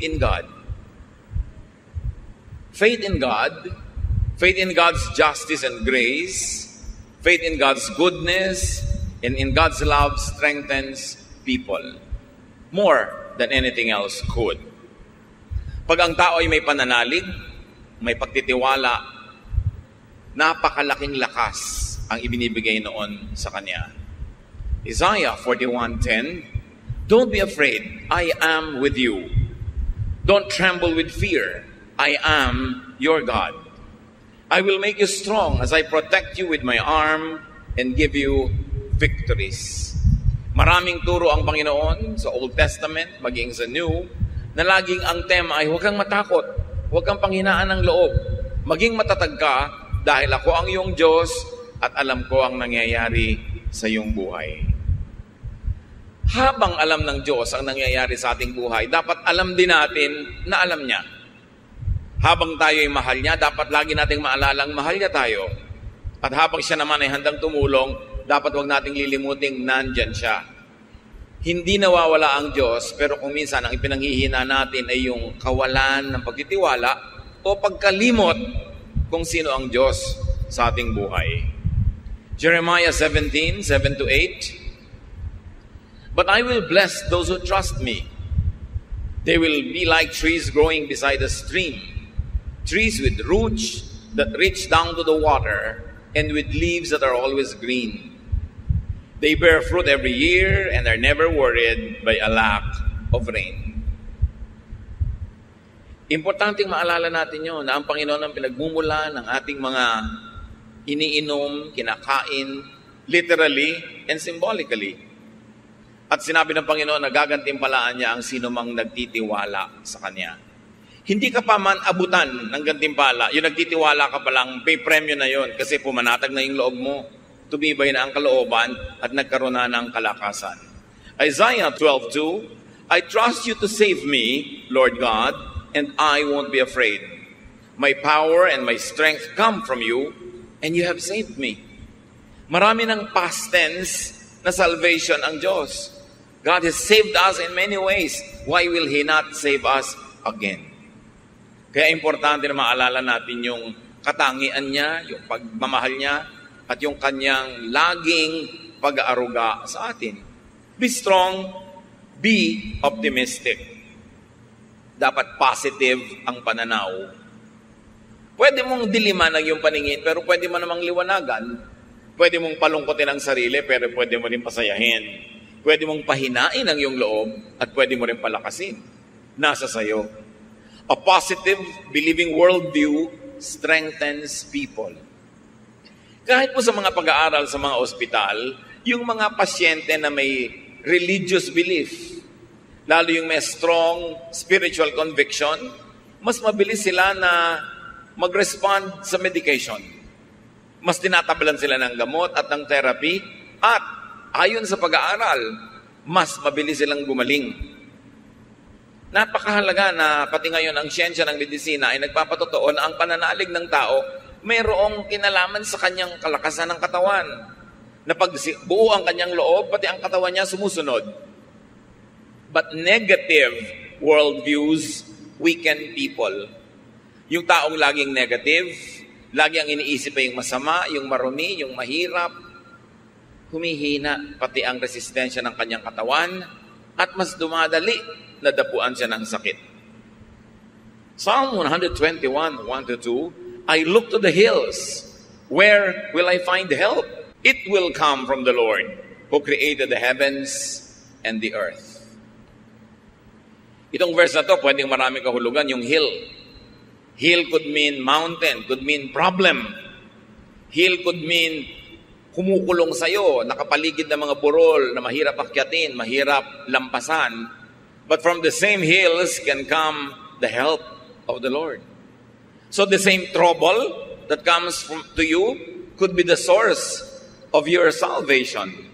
in God. Faith in God, faith in God's justice and grace, faith in God's goodness, and in God's love strengthens people more than anything else could. Pag ang tao ay may pananalig, may pagtitiwala, napakalaking lakas ang ibinibigay noon sa kanya. Isaiah 41:10, "Don't be afraid, I am with you. Don't tremble with fear, I am your God. I will make you strong as I protect you with my arm and give you victories." Maraming turo ang Panginoon sa Old Testament, maging sa New, na laging ang tema ay huwag kang matakot, huwag kang panghinaan ng loob. Maging matatag ka dahil ako ang iyong Diyos at alam ko ang nangyayari sa iyong buhay. Habang alam ng Diyos ang nangyayari sa ating buhay, dapat alam din natin na alam niya. Habang tayo ay mahal niya, dapat lagi nating maalalang mahal niya tayo. At habang siya naman ay handang tumulong, dapat wag nating lilimuting nandyan siya. Hindi nawawala ang Diyos, pero kung minsan ang ipinanghihina natin ay yung kawalan ng pagtitiwala o pagkalimot kung sino ang Diyos sa ating buhay. Jeremiah 17:7-8, "But I will bless those who trust me. They will be like trees growing beside a stream, trees with roots that reach down to the water, and with leaves that are always green. They bear fruit every year and are never worried by a lack of rain." Importanteng maalala natin yun na ang Panginoon ang pinagmumula ng ating mga iniinom, kinakain, literally and symbolically. At sinabi ng Panginoon na gagantimpalaan niya ang sino mang nagtitiwala sa Kanya. Hindi ka pa man abutan ng gantimpala. Yung nagtitiwala ka pa lang, may premyo na yon kasi pumanatag na yung loob mo. Tumibay na ang kalooban at nagkaroon na ng kalakasan. Isaiah 12:2, "I trust you to save me, Lord God, and I won't be afraid. My power and my strength come from you, and you have saved me." Marami ng past tense na salvation ang Diyos. God has saved us in many ways. Why will He not save us again? Kaya importante na maalala natin yung katangian niya, yung pagmamahal niya, at yung kanyang laging pag-aaruga sa atin. Be strong, be optimistic. Dapat positive ang pananaw. Pwede mong diliman ang iyong paningin, pero pwede mo namang liwanagan. Pwede mong palungkotin ang sarili, pero pwede mo rin pasayahin. Pwede mong pahinain ang iyong loob at pwede mo rin palakasin. Nasa sayo. A positive, believing worldview strengthens people. Kahit po sa mga pag-aaral sa mga ospital, yung mga pasyente na may religious belief, lalo yung may strong spiritual conviction, mas mabilis sila na mag-respond sa medication. Mas tinatabalan sila ng gamot at ng therapy at ayon sa pag-aaral, mas mabilis silang gumaling. Napakahalaga na pati ngayon ang siyensya ng medisina ay nagpapatotoo na ang pananalig ng tao mayroong kinalaman sa kanyang kalakasan ng katawan. Na pag buo ang kanyang loob, pati ang katawan niya sumusunod. But negative worldviews weaken people. Yung taong laging negative, lagi ang iniisip ay yung masama, yung marumi, yung mahirap, humihina pati ang resistensya ng kanyang katawan at mas dumadali na dapuan siya ng sakit. Psalm 121:1-2, "I look to the hills. Where will I find help? It will come from the Lord, who created the heavens and the earth." Itong verse na to, pwedeng maraming kahulugan, yung hill. Hill could mean mountain, could mean problem. Hill could mean kumukulong sa'yo, nakapaligid ng mga burol na mahirap akyatin, mahirap lampasan. But from the same hills can come the help of the Lord. So the same trouble that comes to you could be the source of your salvation.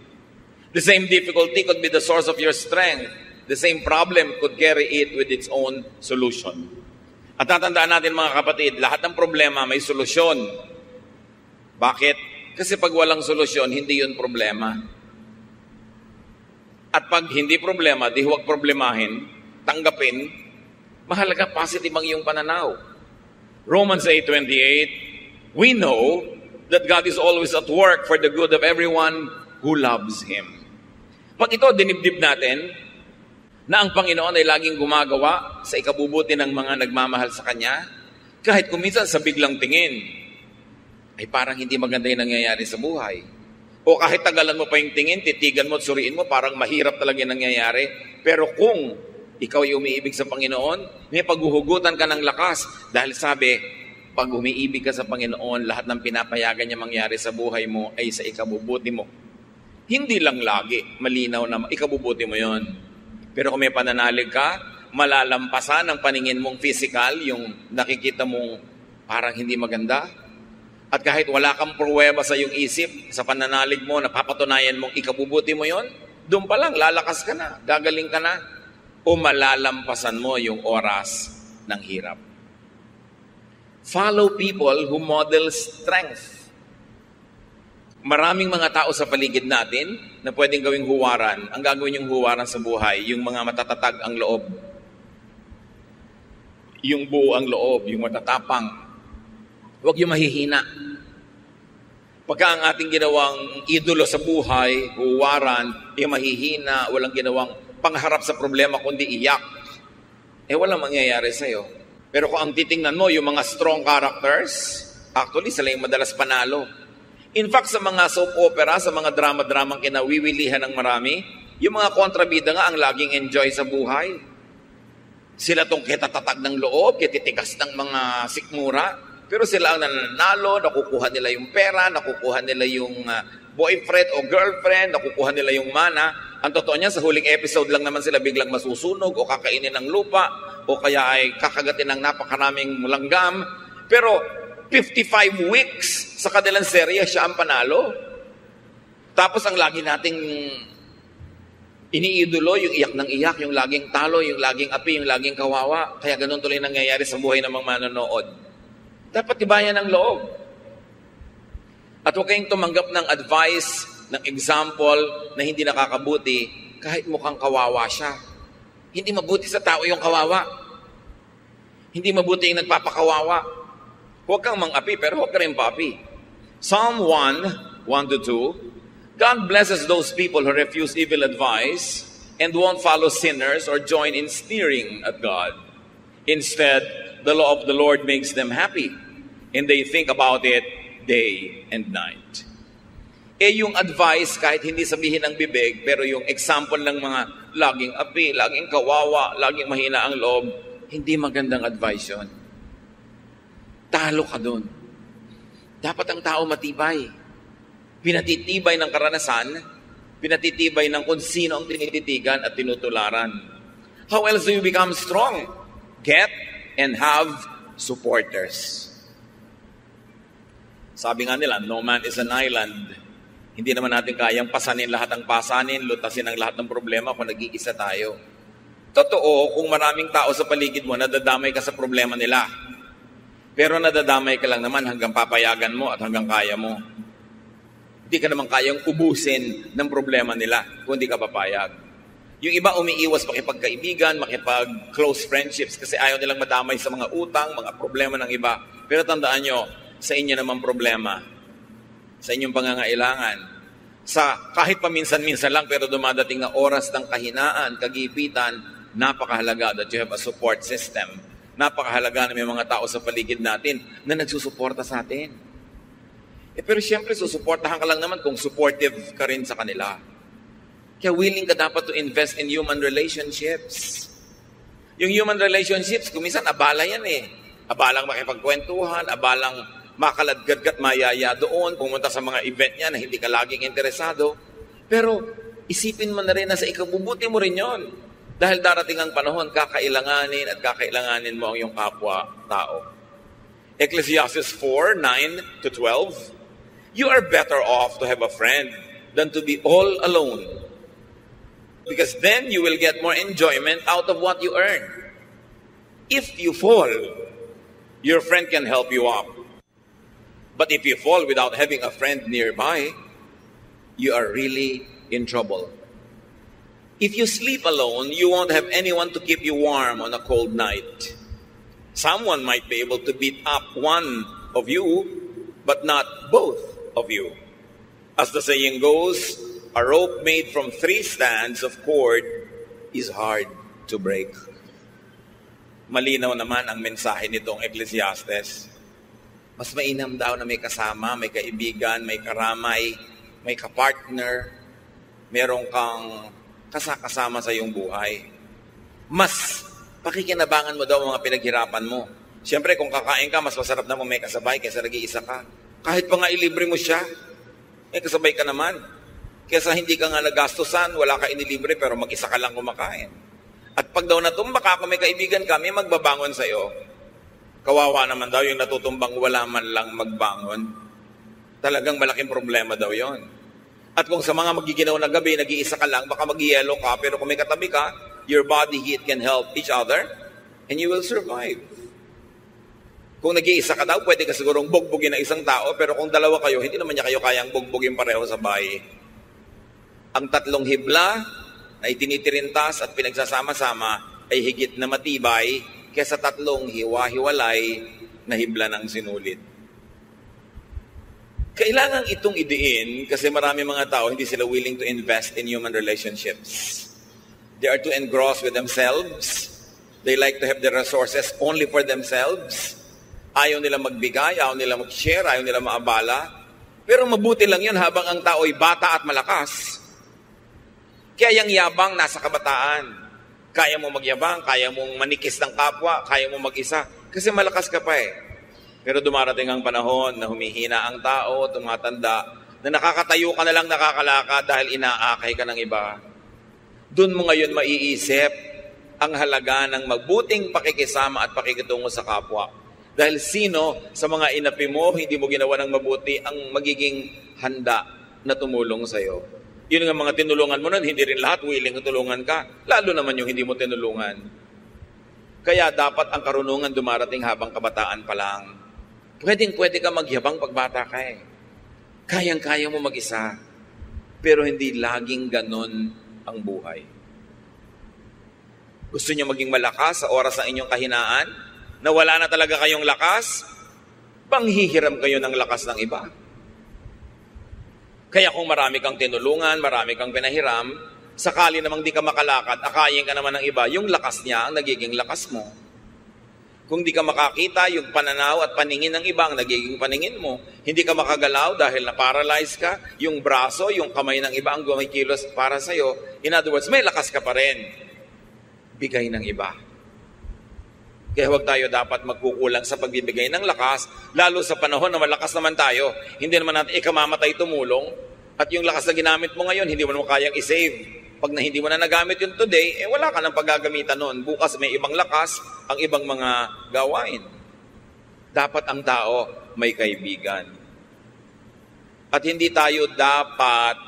The same difficulty could be the source of your strength. The same problem could carry it with its own solution. At tatandaan natin mga kapatid, lahat ng problema may solusyon. Bakit? Kasi pag walang solusyon, hindi yun problema. At pag hindi problema, di huwag problemahin, tanggapin, Mahalaga positive ang iyong pananaw. Romans 8:28, we know that God is always at work for the good of everyone who loves Him. Pag ito dinibdib natin, na ang Panginoon ay laging gumagawa sa ikabubuti ng mga nagmamahal sa Kanya, kahit kuminsan sa biglang tingin, ay parang hindi maganda yung nangyayari sa buhay. O kahit tagalan mo pa yung tingin, titigan mo at suriin mo, parang mahirap talaga yung nangyayari. Pero kung ikaw ay umiibig sa Panginoon, may paghuhugutan ka ng lakas. Dahil sabi, pag umiibig ka sa Panginoon, lahat ng pinapayagan niya mangyari sa buhay mo ay sa ikabubuti mo. Hindi lang lagi, malinaw na ikabubuti mo yon. Pero kung may pananalig ka, malalampasan ang paningin mong physical, yung nakikita mong parang hindi maganda. At kahit wala kang pruweba sa iyong isip, sa pananalig mo, napapatunayan mong ikabubuti mo yon, doon pa lang, lalakas ka na, gagaling ka na, o malalampasan mo yung oras ng hirap. Follow people who model strength. Maraming mga tao sa paligid natin na pwedeng gawing huwaran. Ang gagawin yung huwaran sa buhay, yung mga matatatag ang loob. Yung buo ang loob, yung matatapang. Huwag yung mahihina. Pagka ang ating ginawang idolo sa buhay, huwaran, yung mahihina, walang ginawang pangharap sa problema kundi iyak, walang mangyayari sa'yo. Pero kung ang titingnan mo, yung mga strong characters, actually, sila yung madalas panalo. In fact, sa mga soap opera, sa mga drama-dramang kinawiwilihan ng marami, yung mga kontrabida nga ang laging enjoy sa buhay. Sila tong kitatatag ng loob, kititigas ng mga sikmura, pero sila ang nananalo, nakukuha nila yung pera, nakukuha nila yung boyfriend o girlfriend, nakukuha nila yung mana. Ang totoo niya, sa huling episode lang naman sila biglang masusunog o kakainin ng lupa o kaya ay kakagatin ng napakaraming langgam. Pero 55 weeks sa kanilang serye, siya ang panalo. Tapos ang lagi nating iniidolo, yung iyak ng iyak, yung laging talo, yung laging api, yung laging kawawa. Kaya ganun tuloy nangyayari sa buhay ng mga manonood. Dapat tibayan ang loob. At huwag kayong tumanggap ng advice, ng example na hindi nakakabuti kahit mukhang kawawa siya. Hindi mabuti sa tao yung kawawa. Hindi mabuti yung nagpapakawawa. Huwag kang mang-api, pero huwag ka rin pa-api. Psalm 1:1-2, God blesses those people who refuse evil advice and won't follow sinners or join in sneering at God. Instead, the law of the Lord makes them happy, and they think about it day and night. Yung advice, kahit hindi sabihin ng bibig, pero yung example ng mga laging api, laging kawawa, laging mahina ang loob, hindi magandang advice yun. Talo ka dun. Dapat ang tao matibay. Pinatitibay ng karanasan, pinatitibay ng kung sino ang tinititigan at tinutularan. How else do you become strong? Get and have supporters. Sabi nga nila, no man is an island. Hindi naman natin kayang pasanin lahat ng pasanin, lutasin ang lahat ng problema kung nag-iisa tayo. Totoo, kung maraming tao sa paligid mo, nadadamay ka sa problema nila. Pero nadadamay ka lang naman hanggang papayagan mo at hanggang kaya mo. Hindi ka naman kayang ubusin ng problema nila kung hindi ka papayag. Yung iba umiiwas makipagkaibigan, makipag-close friendships kasi ayaw nilang madamay sa mga utang, mga problema ng iba. Pero tandaan nyo, sa inyo naman problema, sa inyong pangangailangan, sa kahit paminsan-minsan lang pero dumadating na oras ng kahinaan, kagipitan, napakahalaga that you have a support system. Napakahalaga na may mga tao sa paligid natin na nagsusuporta sa atin. Pero siyempre, susuportahan ka lang naman kung supportive ka rin sa kanila. Kaya willing ka dapat to invest in human relationships. Yung human relationships, kuminsan abala yan Abalang makipagkwentuhan, abalang makaladgadgat mayaya doon, pumunta sa mga event niya na hindi ka laging interesado. Pero isipin mo na rin na sa ikabubuti mo rin yon. Dahil darating ang panahon, kakailanganin at kakailanganin mo ang iyong kapwa-tao. Ecclesiastes 4:9-12, you are better off to have a friend than to be all alone. Because then you will get more enjoyment out of what you earn. If you fall, your friend can help you up. But if you fall without having a friend nearby, you are really in trouble. If you sleep alone, you won't have anyone to keep you warm on a cold night. Someone might be able to beat up one of you, but not both of you. As the saying goes, a rope made from 3 strands of cord is hard to break. Malinaw naman ang mensahe nitong Ecclesiastes. Mas mainam daw na may kasama, may kaibigan, may karamay, may kapartner, merong kang kasama sa iyong buhay. Mas pakikinabangan mo daw ang mga pinaghirapan mo. Siyempre, kung kakain ka, mas masarap na mo may kasabay kaysa nag-iisa ka. Kahit pa nga ilibre mo siya, may kasabay ka naman. Kaysa hindi ka nga nagastusan, wala ka inilibre, pero mag-isa ka lang kumakain. At pag daw natumba ka, kung may kaibigan ka, may magbabangon sa iyo. Kawawa naman daw yung natutumbang wala man lang magbangon. Talagang malaking problema daw yon. At kung sa mga magiginaw na gabi, nag-iisa ka lang, baka mag-yelo ka, pero kung may katabi ka, your body heat can help each other, and you will survive. Kung nag-iisa ka daw, pwede ka sigurong bugbugin ng isang tao, pero kung dalawa kayo, hindi naman niya kayo kayang bugbugin pareho sa bahay. Ang 3 hibla na itinitirintas at pinagsasama-sama ay higit na matibay kaysa 3 hiwa-hiwalay na hibla ng sinulit. Kailangan itong idiin kasi marami mga tao hindi sila willing to invest in human relationships. They are too engrossed with themselves. They like to have the resources only for themselves. Ayaw nila magbigay, ayaw nila mag-share, ayaw nila maabala. Pero mabuti lang yun habang ang tao ay bata at malakas. Kaya yung yabang nasa kabataan. Kaya mo magyabang, kaya mong manikis ng kapwa, kaya mo mag-isa. Kasi malakas ka pa eh. Pero dumarating ang panahon na humihina ang tao, tumatanda, na nakakatayo ka na lang nakakalakad dahil inaakay ka ng iba. Doon mo ngayon maiisip ang halaga ng mabuting pakikisama at pakikitungo sa kapwa. Dahil sino sa mga inapi mo, hindi mo ginawa ng mabuti ang magiging handa na tumulong sa iyo. Yun nga mga tinulungan mo nun, hindi rin lahat willing tulungan ka. Lalo naman yung hindi mo tinulungan. Kaya dapat ang karunungan dumarating habang kabataan pa lang. Pwedeng-pwede ka magyabang pagbata ka eh. Kayang-kaya mo mag-isa. Pero hindi laging ganon ang buhay. Gusto niyo maging malakas sa oras ng inyong kahinaan? Na wala na talaga kayong lakas? Panghihiram kayo ng lakas ng iba. Kaya kung marami kang tinulungan, marami kang pinahiram, sakali namang di ka makalakad, akayin ka naman ng iba, yung lakas niya ang nagiging lakas mo. Kung di ka makakita, yung pananaw at paningin ng iba ang nagiging paningin mo. Hindi ka makagalaw dahil na-paralyze ka, yung braso, yung kamay ng iba ang gumikilos para sa'yo. In other words, may lakas ka pa rin. Bigay ng iba. Kaya huwag tayo dapat magkukulang sa pagbibigay ng lakas, lalo sa panahon na malakas naman tayo. Hindi naman natin ikamamatay tumulong, at yung lakas na ginamit mo ngayon, hindi mo naman kayang isave. Pag na hindi mo na nagamit yun today, wala ka nang paggagamitan nun. Bukas may ibang lakas, ang ibang mga gawain. Dapat ang tao may kaibigan. At hindi tayo dapat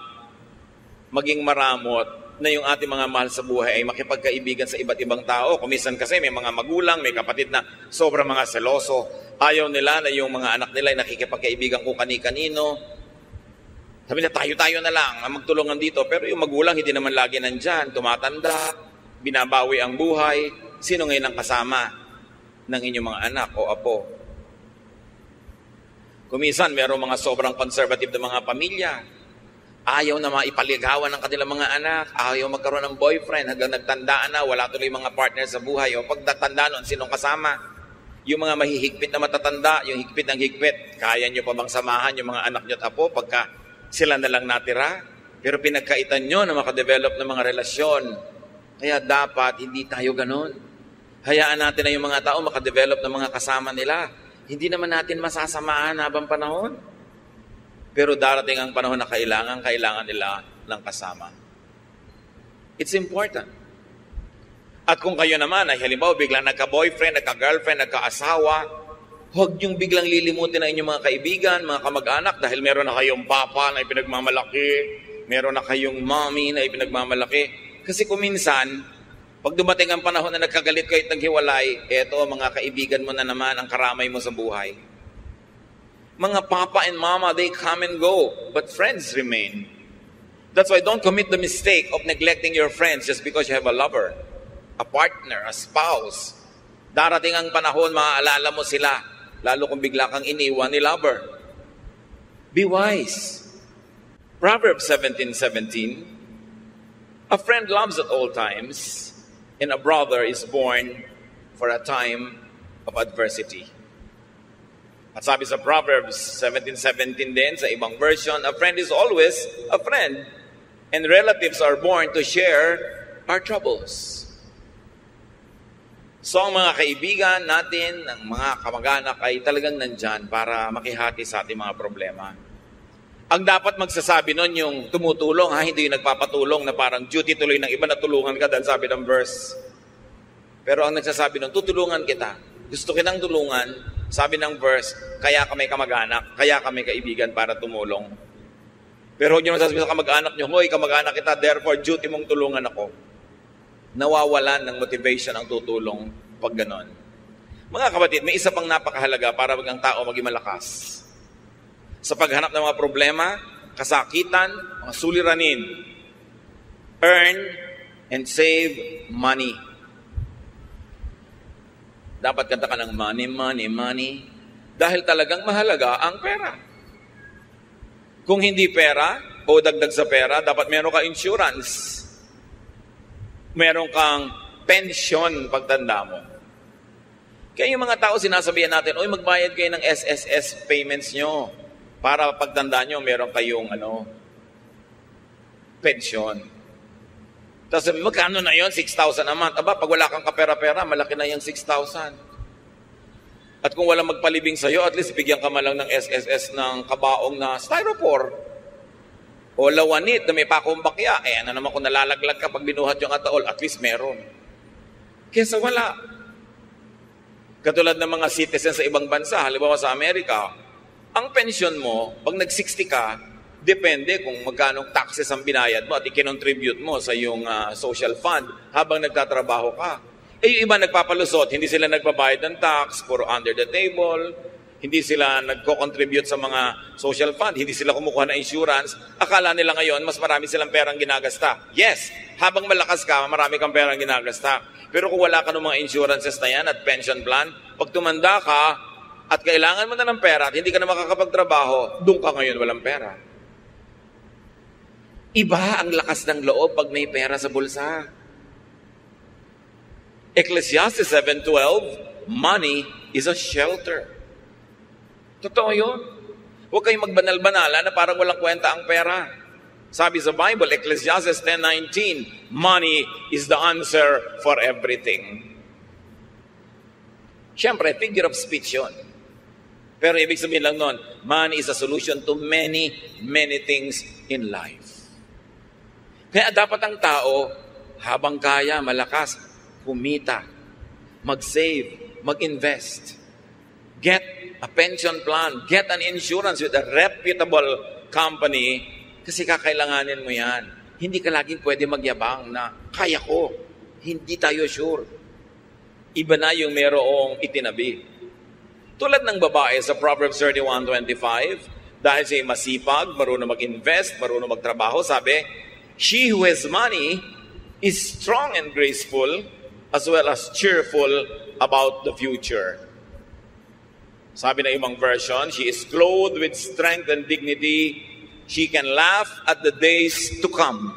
maging maramot na yung ating mga mahal sa buhay ay makipagkaibigan sa iba't ibang tao. Kuminsan kasi may mga magulang, may kapatid na sobrang mga seloso. Ayaw nila na yung mga anak nila ay nakikipagkaibigan kung kani-kanino. Sabi na tayo-tayo na lang ang magtulungan dito. Pero yung magulang hindi naman lagi nandyan. Tumatanda, binabawi ang buhay. Sino ngayon ang kasama ng inyong mga anak o apo? Kuminsan, mayroong mga sobrang conservative na mga pamilya. Ayaw na maipaligawan ng kanilang mga anak. Ayaw magkaroon ng boyfriend hanggang nagtandaan na. Wala tuloy mga partner sa buhay. O pag natanda nun, sinong kasama? Yung mga mahihigpit na matatanda, yung higpit ng higpit. Kaya nyo pa bang samahan yung mga anak nyo at apo pagka sila na lang natira? Pero pinagkaitan nyo na makadevelop ng mga relasyon. Kaya dapat hindi tayo ganon. Hayaan natin na yung mga tao makadevelop ng mga kasama nila. Hindi naman natin masasamahan habang panahon. Pero darating ang panahon na kailangan nila ng kasama. It's important. At kung kayo naman ay halimbawa biglang nagka-boyfriend, nagka-girlfriend, nagka-asawa, huwag niyong biglang lilimutin ang inyong mga kaibigan, mga kamag-anak dahil meron na kayong papa na ipinagmamalaki, meron na kayong mommy na ipinagmamalaki. Kasi kuminsan, pag dumating ang panahon na nagkagalit kayo at naghiwalay, eto mga kaibigan mo na naman ang karamay mo sa buhay. Mga papa and mama, they come and go, but friends remain. That's why don't commit the mistake of neglecting your friends just because you have a lover, a partner, a spouse. Darating ang panahon, maaalala mo sila, lalo kung bigla kang iniwan ni lover. Be wise. Proverbs 17:17, a friend loves at all times, and a brother is born for a time of adversity. At sabi sa Proverbs 17:17 din, sa ibang version, a friend is always a friend, and relatives are born to share our troubles. So ang mga kaibigan natin, ang mga kamag-anak ay talagang nandyan para makihati sa ating mga problema. Ang dapat magsasabi nun yung tumutulong, hindi yung nagpapatulong na parang duty tuloy ng iba na tulungan ka dahil sabi ng verse. Pero ang nagsasabi nun, tutulungan kita. Gusto kitang tulungan, sabi ng verse, kaya kami kamag-anak, kaya kami kaibigan para tumulong. Pero huwag nyo masasabi sa kamag-anak nyo, hoy, kamag-anak kita, therefore duty mong tulungan ako. Nawawalan ng motivation ang tutulong pag ganon. Mga kapatid, may isa pang napakahalaga para ang tao maging malakas. Sa paghanap ng mga problema, kasakitan, mga suliranin, earn and save money. Dapat kanta ka ng money, money, money, dahil talagang mahalaga ang pera. Kung hindi pera, o dagdag sa pera, dapat meron ka insurance. Meron kang pension pagtanda mo. Kaya yung mga tao sinasabihan natin, oy, magbayad kayo ng SSS payments nyo para pagtanda nyo, meron kayong pension. Tapos sabi, magkano na yon? 6,000 a month. Aba, pag wala kang kapera-pera, malaki na yung 6,000. At kung walang magpalibing sa'yo, at least bigyan ka man lang ng SSS ng kabaong na styrofoam. O lawanit na may pakong bakya, ano naman kung nalalaglag ka pag binuhat yung ataol, at least meron. Kesa wala. Katulad ng mga citizens sa ibang bansa, halimbawa sa Amerika, ang pension mo, pag nag-60 ka, depende kung magkano taxes ang binayad mo at ikinontribute mo sa iyong social fund habang nagtatrabaho ka. Yung iba nagpapalusot, hindi sila nagbabayad ng tax, puro under the table, hindi sila nagko-contribute sa mga social fund, hindi sila kumukuha ng insurance. Akala nila ngayon, mas marami silang perang ginagasta. Yes, habang malakas ka, marami kang perang ginagasta. Pero kung wala ka ng mga insurances na yan at pension plan, pag tumanda ka at kailangan mo na ng pera at hindi ka na makakapagtrabaho, doon ka ngayon walang pera. Iba ang lakas ng loob pag may pera sa bulsa. Ecclesiastes 7:12, money is a shelter. Totoo yun. Huwag kayong magbanal-banala na parang walang kwenta ang pera. Sabi sa Bible, Ecclesiastes 10:19, money is the answer for everything. Siyempre, figure of speech yun. Pero ibig sabihin lang nun, money is a solution to many, many things in life. Kaya dapat ang tao, habang kaya, malakas, kumita, mag-save, mag-invest. Get a pension plan, get an insurance with a reputable company kasi kakailanganin mo yan. Hindi ka laging pwede magyabang na kaya ko. Hindi tayo sure. Iba na yung merong itinabi. Tulad ng babae sa Proverbs 31:25, dahil siya masipag, marunong mag-invest, marunong magtrabaho, sabi, she who has money is strong and graceful as well as cheerful about the future. Sabi na ibang version, she is clothed with strength and dignity. She can laugh at the days to come.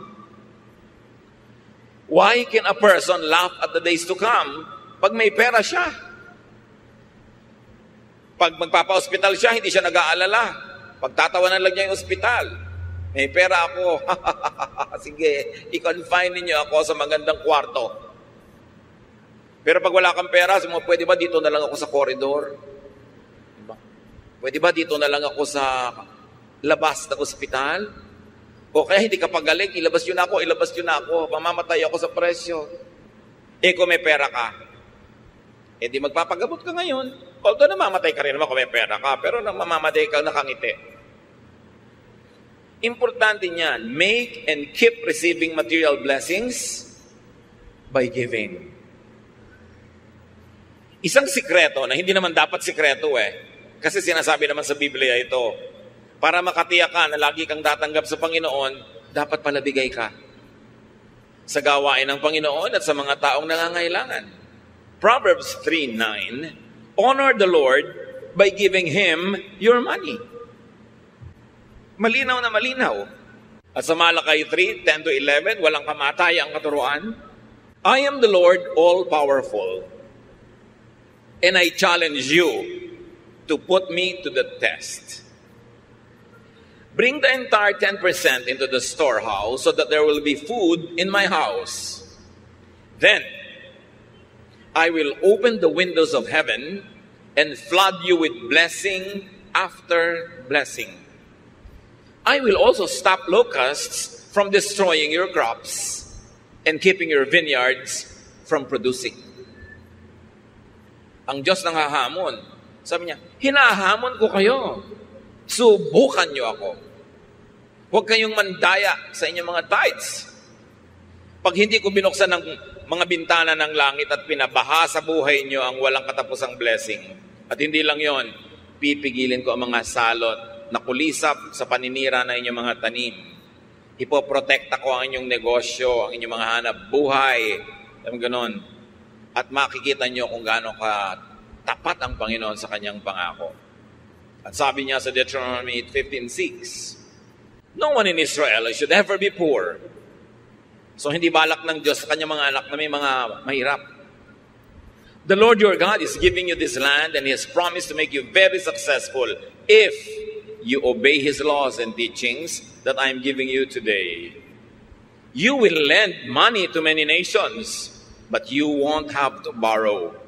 Why can a person laugh at the days to come? Pag may pera siya. Pag magpapa-hospital siya, hindi siya nag-aalala. Pagtatawanan lang niya yung ospital. May pera ako. Sige, i-confine niyo ako sa magandang kwarto. Pero pag wala kang pera, pwede ba dito na lang ako sa corridor? Pwede ba dito na lang ako sa labas ng ospital? O kaya hindi ka pagaling, ilabas yun na ako, mamamatay ako sa presyo. Kung may pera ka, di magpapagamot ka ngayon. Although namamatay ka rin naman kung may pera ka, pero mamamatay ka nakangiti. Importante niyan, make and keep receiving material blessings by giving. Isang sikreto na hindi naman dapat sikreto kasi sinasabi naman sa Biblia ito, para makatiyak ka na lagi kang tatanggap sa Panginoon, dapat palabigay ka sa gawain ng Panginoon at sa mga taong nangangailangan. Proverbs 3:9, honor the Lord by giving Him your money. Malinaw na malinaw. At sa Malakay 3:10-11, walang kamatayang katuruan. I am the Lord all-powerful, and I challenge you to put me to the test. Bring the entire 10% into the storehouse so that there will be food in my house. Then I will open the windows of heaven and flood you with blessing after blessing. I will also stop locusts from destroying your crops and keeping your vineyards from producing. Ang Diyos nang hahamon. Sabi niya, hinahamon ko kayo. Subukan niyo ako. Huwag kayong mandaya sa inyong mga tithes. Pag hindi ko binuksan ng mga bintana ng langit at pinabaha sa buhay niyo ang walang katapusang blessing. At hindi lang yon, pipigilin ko ang mga salot na kulisap sa paninira na inyong mga tanim. Ipoprotekta ko ang inyong negosyo, ang inyong mga hanap buhay. Ganon. At makikita niyo kung gaano ka tapat ang Panginoon sa kanyang pangako. At sabi niya sa Deuteronomy 15:6, no one in Israel should ever be poor. So hindi balak ng Diyos sa kanyang mga anak na may mga mahirap. The Lord your God is giving you this land and He has promised to make you very successful if you obey His laws and teachings that I am giving you today. You will lend money to many nations, but you won't have to borrow.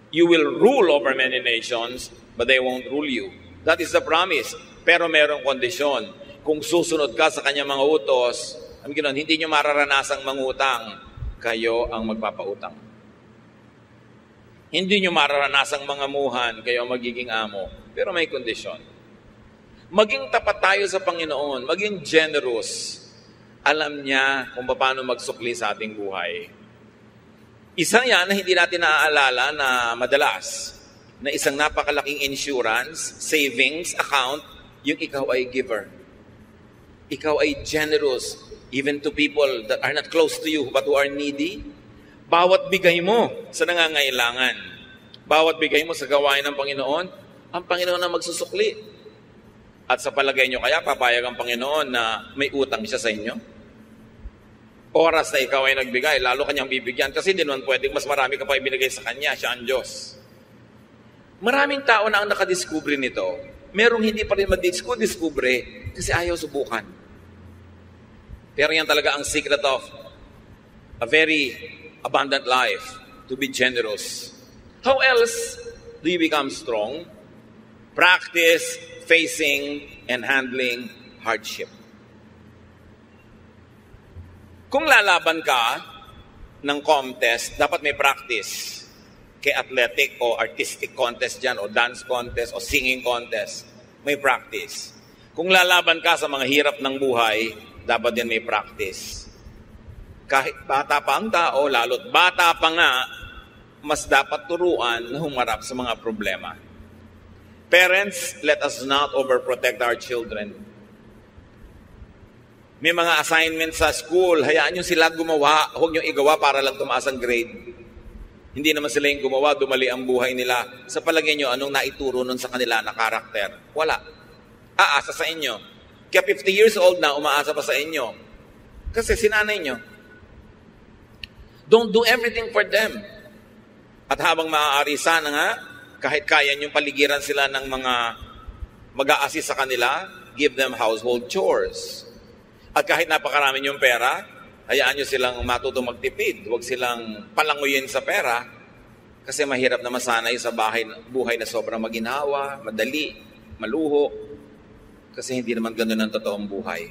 You will rule over many nations, but they won't rule you. That is the promise. Pero merong kondisyon. Kung susunod ka sa kanyang mga utos, hindi nyo mararanasang mangutang, kayo ang magpapautang. Hindi nyo mararanasang mangamuhan, kayo ang magiging amo. Pero may kondisyon. Maging tapat tayo sa Panginoon, maging generous. Alam niya kung paano magsukli sa ating buhay. Isa yan na hindi natin naaalala na madalas, na isang napakalaking insurance, savings account, yung ikaw ay giver. Ikaw ay generous, even to people that are not close to you but who are needy. Bawat bigay mo sa nangangailangan, bawat bigay mo sa gawain ng Panginoon, ang Panginoon na magsusukli. At sa palagay nyo kaya, papayag ang Panginoon na may utang siya sa inyo? Oras na ikaw ay nagbigay, lalo kanyang bibigyan. Kasi hindi naman pwedeng mas marami ka pa ibinigay sa kanya, siya ang Diyos. Maraming tao na ang nakadiskubre nito. Merong hindi pa rin madiskubre kasi ayaw subukan. Pero yan talaga ang secret of a very abundant life, to be generous. How else do you become strong? Practice facing and handling hardship. Kung lalaban ka ng contest, dapat may practice. Kay athletic o artistic contest dyan, o dance contest, o singing contest, may practice. Kung lalaban ka sa mga hirap ng buhay, dapat din may practice. Kahit bata pa ang tao, lalo't bata pa nga, mas dapat turuan na humarap sa mga problema. Parents, let us not overprotect our children. May mga assignments sa school, hayaan nyo sila gumawa, huwag nyo igawa para lang tumaas ang grade. Hindi naman sila yung gumawa, dumali ang buhay nila. Sa palagay nyo, anong naituro nun sa kanila na karakter? Wala. Aasa sa inyo. Kaya 50 years old na, umaasa pa sa inyo. Kasi sinanay nyo. Don't do everything for them. At habang maaari sana nga, kahit kaya nyong paligiran sila ng mga mag-a-assist sa kanila, give them household chores. At kahit napakarami nyong pera, hayaan nyo silang matutong magtipid. Huwag silang palanguyin sa pera kasi mahirap na masanay sa buhay na sobrang maginhawa, madali, maluho. Kasi hindi naman ganun ang totoong buhay.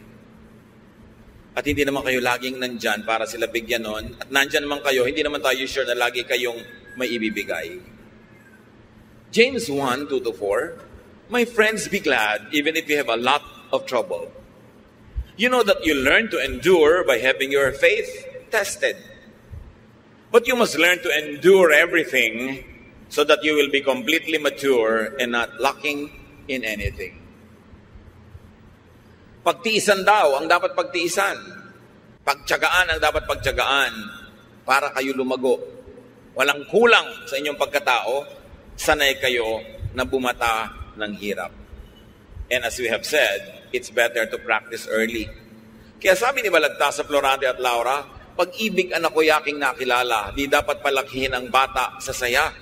At hindi naman kayo laging nandyan para sila bigyan nun. At nandyan naman kayo, hindi naman tayo sure na lagi kayong may ibibigay. James 1:2-4, my friends, be glad even if you have a lot of trouble. You know that you learn to endure by having your faith tested. But you must learn to endure everything so that you will be completely mature and not lacking in anything. Pagtiisan daw ang dapat pagtiisan. Pagtiyagaan ang dapat pagtiyagaan para kayo lumago. Walang kulang sa inyong pagkatao, sanay kayo na bumata ng hirap. And as we have said, it's better to practice early. Kaya sabi ni Balagtas sa Florade at Laura, pag-ibig anak ko yaking nakilala, di dapat palakihin ang bata sa saya.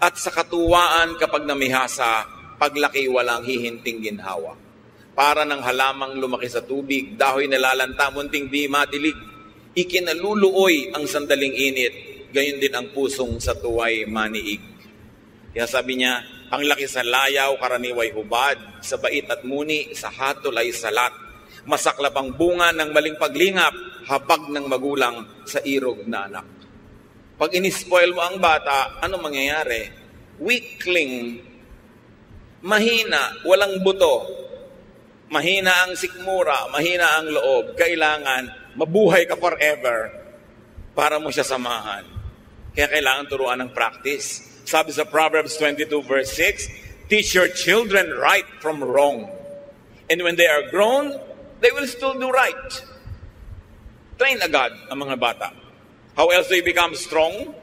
At sa katuwaan kapag namihasa, paglaki walang hihinting ginhawa. Para ng halamang lumaki sa tubig, dahoy nalalanta, munting di madilig. Ikinaluluoy ang sandaling init, gayon din ang pusong sa tuway maniig. Kaya sabi niya, ang laki sa layaw, karaniway hubad, sa bait at muni, sa hatol ay salat. Masaklap ang bunga ng maling paglingap, habag ng magulang sa irog na anak. Pag inispoil mo ang bata, ano mangyayari? Weakling, mahina, walang buto, mahina ang sikmura, mahina ang loob. Kailangan mabuhay ka forever para mo siya samahan. Kaya kailangan turuan ng practice. Sabi sa Proverbs 22 verse 6, teach your children right from wrong. And when they are grown, they will still do right. Train agad ang mga bata. How else do you become strong?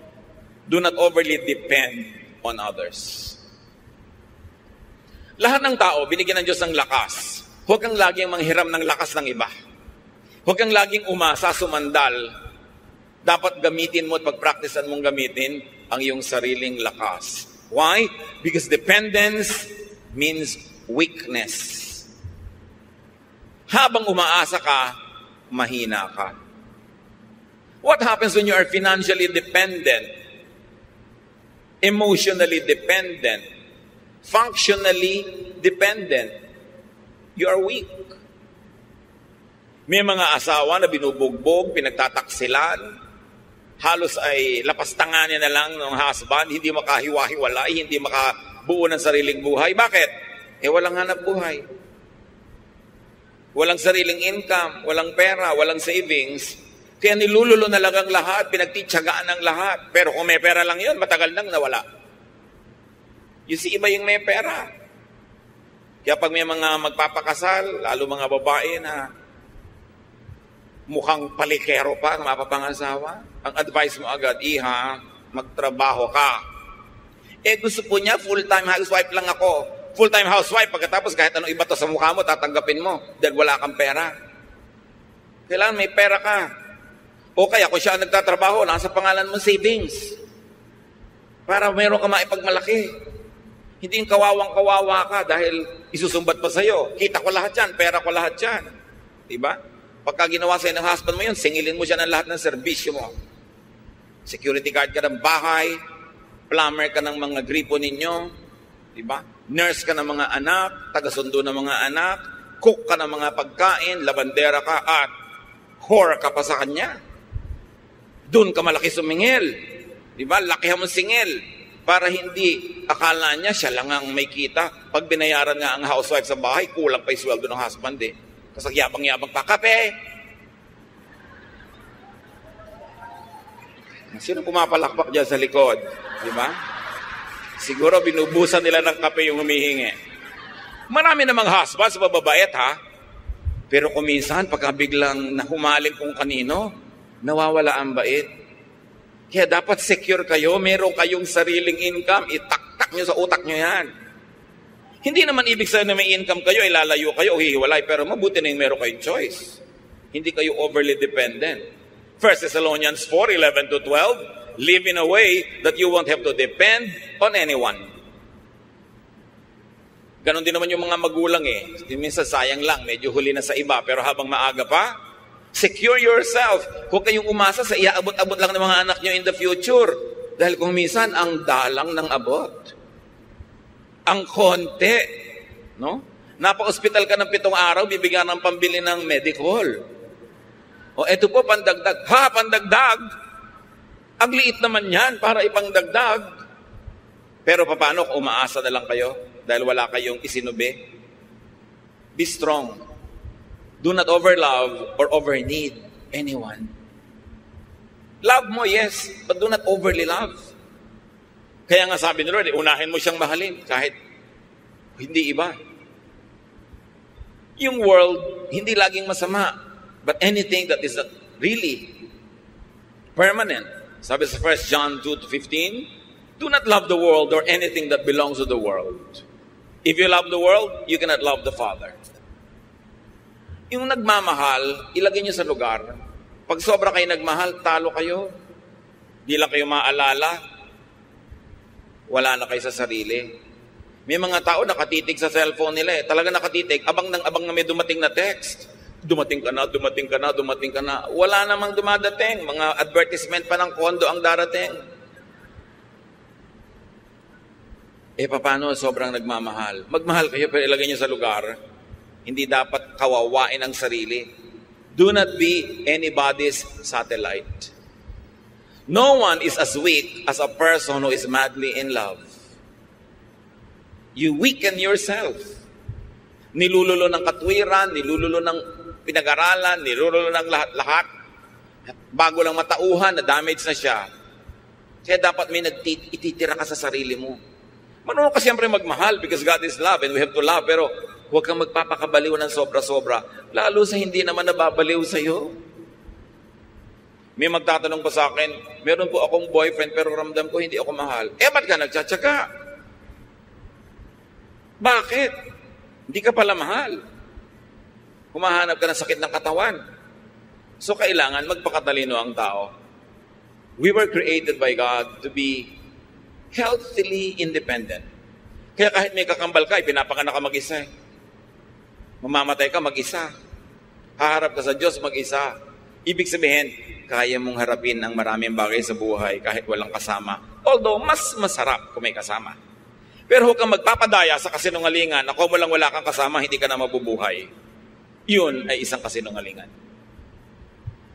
Do not overly depend on others. Lahat ng tao, binigyan ng Diyos ng lakas. Huwag kang laging manghiram ng lakas ng iba. Huwag kang laging umasa, sumandal. Dapat gamitin mo at pag-practicean mong gamitin ang iyong sariling lakas. Why? Because dependence means weakness. Habang umaasa ka, mahina ka. What happens when you are financially dependent, emotionally dependent, functionally dependent? You are weak. May mga asawa na binubugbog, pinagtataksilan, halos ay lapastanganin na lang ng husband, hindi makahiwa-hiwalay, hindi makabuo ng sariling buhay. Bakit? Walang hanap buhay. Walang sariling income, walang pera, walang savings. Kaya nilululo na lang ang lahat, pinagtitsagaan ang lahat. Pero kung may pera lang yun, matagal nang nawala. Yung si iba yung may pera. Kaya pag may mga magpapakasal, lalo mga babae na mukhang palikero pa, mapapangasawa, ang advice mo agad, iha, magtrabaho ka. Gusto po niya, full-time housewife lang ako. Full-time housewife, pagkatapos kahit anong iba to sa mukha mo, tatanggapin mo dahil wala kang pera. Kailangan may pera ka. O kaya kung siya ang nagtatrabaho, nasa pangalan mo savings. Para meron ka maipagmalaki. Hindi yung kawawang-kawawa ka dahil isusumbat pa sa'yo. Kita ko lahat yan, pera ko lahat yan. Diba? Pagka ginawa sa'yo ng husband mo yun, singilin mo siya ng lahat ng serbisyo mo. Security guard ka ng bahay, plumber ka ng mga gripo ninyo, diba? Nurse ka ng mga anak, taga-sundo ng mga anak, cook ka ng mga pagkain, labandera ka, at whore ka pa sa kanya. Doon ka malaki sumingil. Diba? Lakihan mo singil para hindi akala niya siya lang ang may kita. Pag binayaran nga ang housewife sa bahay, kulang pa yung sweldo ng husband eh. Kasi yabang-yabang pa, kape! Sino pumapalakpak dyan sa likod? Diba? Siguro binubusan nila ng kape yung humihingi. Marami namang husbands, mababait ha. Pero kung minsan, pagka biglang nahumaling kung kanino, nawawala ang bait. Kaya dapat secure kayo, meron kayong sariling income, itaktak nyo sa utak nyo yan. Hindi naman ibig sabihin na may income kayo, ilalayo kayo o hihiwalay, pero mabuti na yung meron kayong choice. Hindi kayo overly dependent. 1 Thessalonians 4:11-12, live in a way that you won't have to depend on anyone. Ganon din naman yung mga magulang eh. Minsan sayang lang, medyo huli na sa iba, pero habang maaga pa, secure yourself. Huwag kayong umasa sa iaabot-abot lang ng mga anak nyo in the future. Dahil kung minsan, ang dalang ng abot. Ang konti. No? Napa-hospital ka ng 7 araw, bibigyan ng pambili ng medical. O eto po, pandagdag. Ha, pandagdag? Ang liit naman yan para ipangdagdag. Pero paano kung umaasa na lang kayo dahil wala kayong isinubi? Be strong. Do not overlove or overneed anyone. Love mo, yes, but do not overly love. Kaya nga sabi ni Lord, unahin mo siyang mahalin kahit hindi iba. Yung world, hindi laging masama. But anything that is really permanent. Sabi sa 1 John 2:15, do not love the world or anything that belongs to the world. If you love the world, you cannot love the Father. Yung nagmamahal, ilagay niyo sa lugar. Pag sobra kayo nagmahal, talo kayo. Di lang kayo maalala. Wala na kayo sa sarili. May mga tao nakatitig sa cellphone nila eh. Talaga nakatitig, abang na may dumating na text. Dumating ka na, dumating ka na, dumating ka na. Wala namang dumadating. Mga advertisement pa ng kondo ang darating. Paano sobrang nagmamahal? Magmahal kayo pero ilagay niyo sa lugar. Hindi dapat kawawain ang sarili. Do not be anybody's satellite. No one is as weak as a person who is madly in love. You weaken yourself. Nilululo ng katwiran, nilululo ng pinag-aralan, nilululo ng lahat-lahat. Bago lang matauhan, na-damage na siya. Kaya dapat may ititira ka sa sarili mo. Marunong ka siyempre magmahal because God is love and we have to love. Pero huwag kang magpapakabaliw ng sobra-sobra. Lalo sa hindi naman nababaliw sa'yo. May magtatanong pa sa akin, meron po akong boyfriend pero ramdam ko hindi ako mahal. Ba't ka nagtsatsaga? Bakit? Hindi ka pala mahal. Humahanap ka ng sakit ng katawan. So kailangan magpakatalino ang tao. We were created by God to be healthily independent. Kaya kahit may kakambal ka, pinapanganak ka mag-isa. Mamamatay ka mag-isa. Haharap ka sa Diyos mag-isa. Ibig sabihin, kaya mong harapin ang maraming bagay sa buhay kahit walang kasama. Although, mas masarap kung may kasama. Pero huwag kang magpapadaya sa kasinungalingan na kung wala kang kasama, hindi ka na mabubuhay. Yun ay isang kasinungalingan.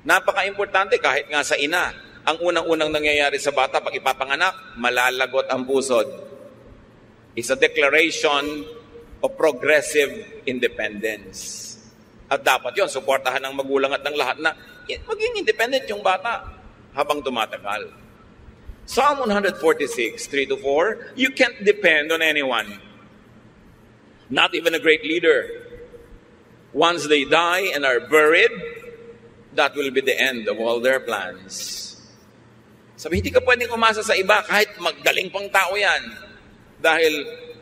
Napaka-importante kahit nga sa ina, ang unang-unang nangyayari sa bata pag ipapanganak, malalagot ang pusod. It's a declaration of progressive independence. At dapat yon suportahan ng magulang at ng lahat na maging independent yung bata habang tumatagal. Psalm 146, 3-4, you can't depend on anyone. Not even a great leader. Once they die and are buried, that will be the end of all their plans. Sabi, hindi ka pwedeng umasa sa iba kahit magaling pang tao yan. Dahil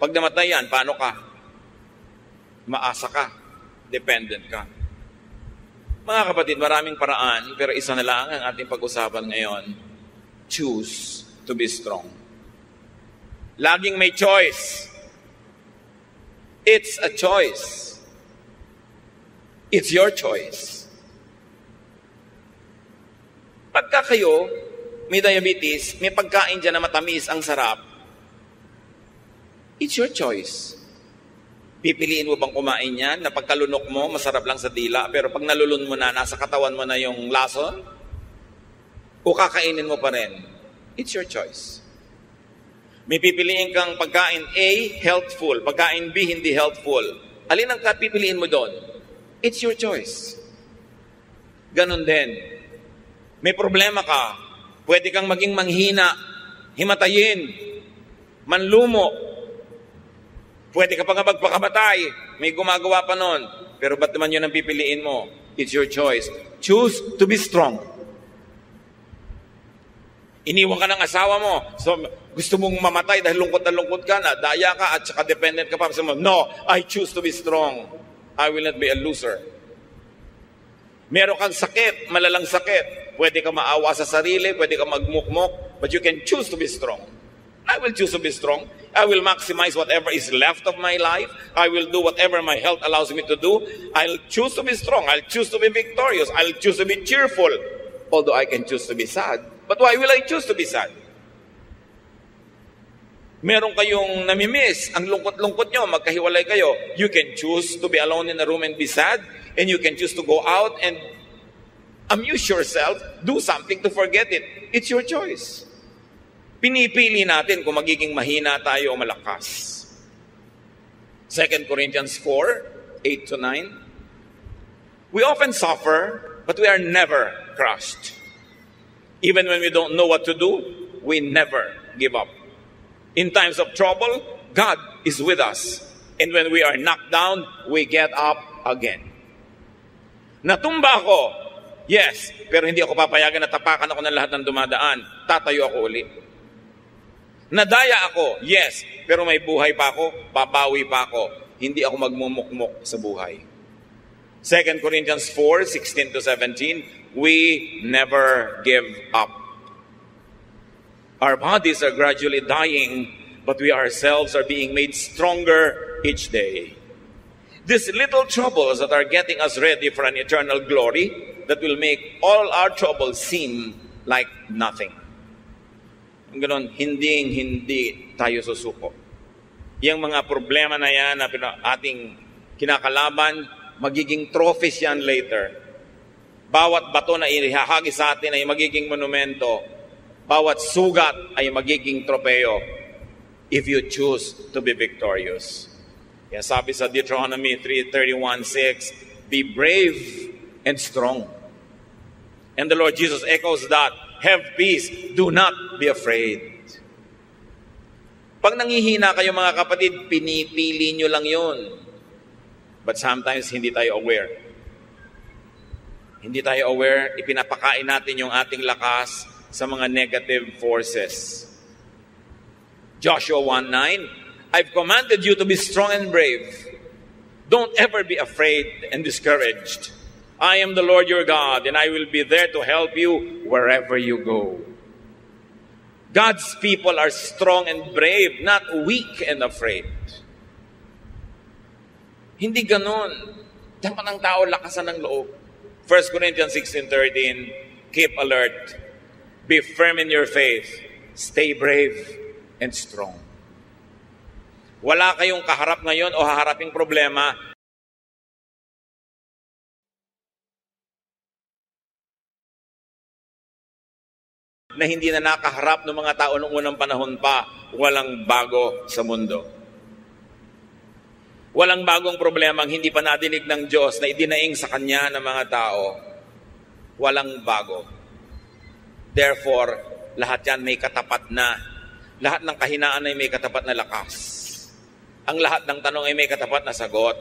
pag namatay yan, paano ka? Maasa ka. Dependent ka. Mga kapatid, maraming paraan, pero isa na lang ang ating pag-usapan ngayon. Choose to be strong. Laging may choice. It's a choice. It's your choice. Pagka kayo may diabetes, may pagkain dyan na matamis, ang sarap, it's your choice. Pipiliin mo bang kumain yan na pagkalunok mo, masarap lang sa dila, pero pag nalulun mo na, nasa katawan mo na yung lason? O kakainin mo pa rin? It's your choice. May pipiliin kang pagkain A, healthful. Pagkain B, hindi healthful. Alin ang pipiliin mo doon? It's your choice. Ganon din. May problema ka. Pwede kang maging manghina, himatayin, manlumo. Pwede ka pa nga magpakamatay. May gumagawa pa nun. Pero ba't naman yun ang pipiliin mo? It's your choice. Choose to be strong. Iniwan ka ng asawa mo. So, gusto mong mamatay dahil lungkot na lungkot ka na. Daya ka at saka dependent ka pa. So, no, I choose to be strong. I will not be a loser. Meron kang sakit, malalang sakit. Pwede ka maawa sa sarili, pwede ka magmukmok, but you can choose to be strong. I will choose to be strong. I will maximize whatever is left of my life. I will do whatever my health allows me to do. I'll choose to be strong. I'll choose to be victorious. I'll choose to be cheerful. Although I can choose to be sad. But why will I choose to be sad? Meron kayong namimiss, ang lungkot-lungkot nyo, magkahiwalay kayo. You can choose to be alone in a room and be sad. And you can choose to go out and amuse yourself. Do something to forget it. It's your choice. Pinipili natin kung magiging mahina tayo o malakas. 2 Corinthians 4, 8-9. We often suffer, but we are never crushed. Even when we don't know what to do, we never give up. In times of trouble, God is with us. And when we are knocked down, we get up again. Natumba ako, yes, pero hindi ako papayagan na tapakan ako ng lahat ng dumadaan. Tatayo ako uli. Nadaya ako, yes, pero may buhay pa ako, babawi pa ako. Hindi ako magmumukmok sa buhay. 2 Corinthians 4:16-17, we never give up. Our bodies are gradually dying, but we ourselves are being made stronger each day. These little troubles that are getting us ready for an eternal glory that will make all our troubles seem like nothing. Ang ganon, hindi tayo susuko. Yung mga problema na yan na ating kinakalaban, magiging trophies yan later. Bawat bato na ihahagi sa atin ay magiging monumento. Bawat sugat ay magiging tropeo if you choose to be victorious. Kaya sabi sa Deuteronomy 3:31-6, be brave and strong. And the Lord Jesus echoes that, have peace, do not be afraid. Pag nangihina kayo mga kapatid, pinipili nyo lang yun. But sometimes hindi tayo aware. Hindi tayo aware, ipinapakain natin yung ating lakas sa mga negative forces. Joshua 1:9, I've commanded you to be strong and brave. Don't ever be afraid and discouraged. I am the Lord your God, and I will be there to help you wherever you go. God's people are strong and brave, not weak and afraid. Hindi ganon. Dapat ang tao lakasan ng loob. 1 Corinthians 16:13, keep alert, be firm in your faith, stay brave and strong. Wala kayong kaharap ngayon o haharaping problema na hindi na nakaharap ng mga tao noong unang panahon pa. Walang bago sa mundo. Walang bagong problema ang hindi pa nadinig ng Diyos na idinaing sa Kanya ng mga tao. Walang bago. Therefore, lahat yan may katapat na. Lahat ng kahinaan ay may katapat na lakas. Ang lahat ng tanong ay may katapat na sagot.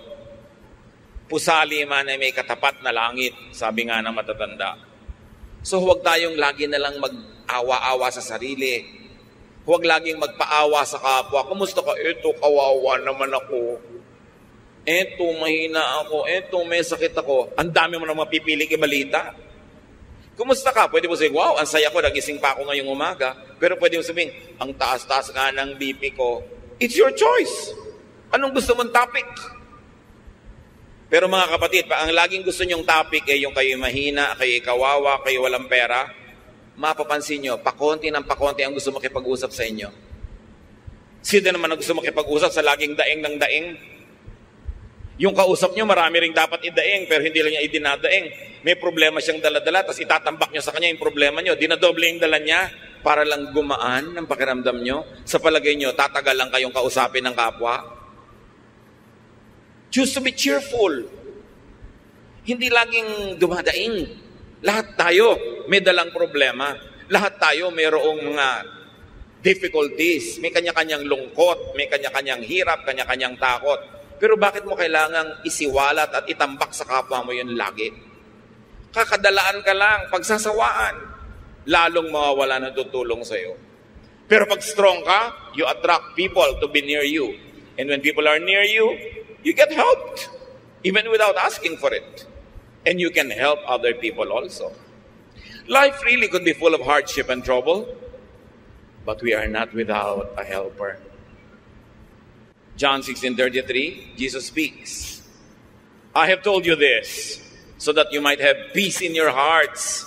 Pusali man ay may katapat na langit, sabi nga ng matatanda. So huwag tayong lagi na lang mag-awa-awa sa sarili. Huwag laging magpaawa sa kapwa. Kumusta ka? Eto, kawawa naman ako. Eto, mahina ako. Eto, may sakit ako. Ang dami mo nang mapipiling ibalita. Kumusta ka? Pwede mo sabihin, wow, ang saya ko, nagising pa ako ngayong umaga. Pero pwede mo sabihin, ang taas-taas nga ng BP ko. It's your choice. Anong gusto mong topic? Pero mga kapatid, ang laging gusto nyong topic ay yung kayo mahina, kayo kawawa, kayo walang pera, mapapansin nyo, pakonti ng pakonti ang gusto makipag-usap sa inyo. Sino naman ang gusto makipag-usap sa laging daing ng daing? Yung kausap nyo, marami ring dapat idaing, pero hindi lang niya idinadaing. May problema siyang dala-dala, tapos itatambak nyo sa kanya yung problema nyo. Dinadoble yung dala niya para lang gumaan ng pakiramdam nyo. Sa palagay nyo, tatagal lang kayong kausapin ng kapwa. Choose to be cheerful. Hindi laging dumadaing. Lahat tayo may dalang problema. Lahat tayo mayroong mga difficulties. May kanya-kanyang lungkot, may kanya-kanyang hirap, kanya-kanyang takot. Pero bakit mo kailangang isiwalat at itambak sa kapwa mo yun lagi? Kakadalaan ka lang, pagsasawaan. Lalong mawawala ng tutulong sa iyo. Pero pag strong ka, you attract people to be near you. And when people are near you, you get helped, even without asking for it. And you can help other people also. Life really could be full of hardship and trouble, but we are not without a helper. John 16:33, Jesus speaks. I have told you this, so that you might have peace in your hearts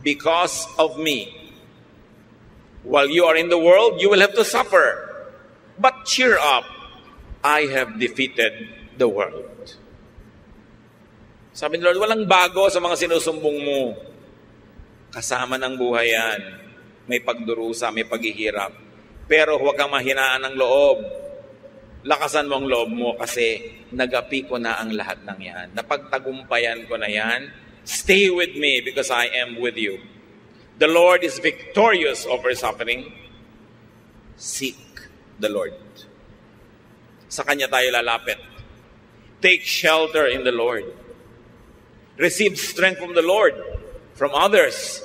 because of me. While you are in the world, you will have to suffer. But cheer up. I have defeated the world. Sabi ni Lord, walang bago sa mga sinusumbong mo. Kasama ng buhay yan. May pagdurusa, may paghihirap. Pero huwag kang mahinaan ng loob. Lakasan mo ang loob mo kasi nagapi ko na ang lahat ng yan. Napagtagumpayan ko na yan. Stay with me because I am with you. The Lord is victorious over suffering. Seek the Lord. Sa Kanya tayo lalapit. Take shelter in the Lord. Receive strength from the Lord, from others,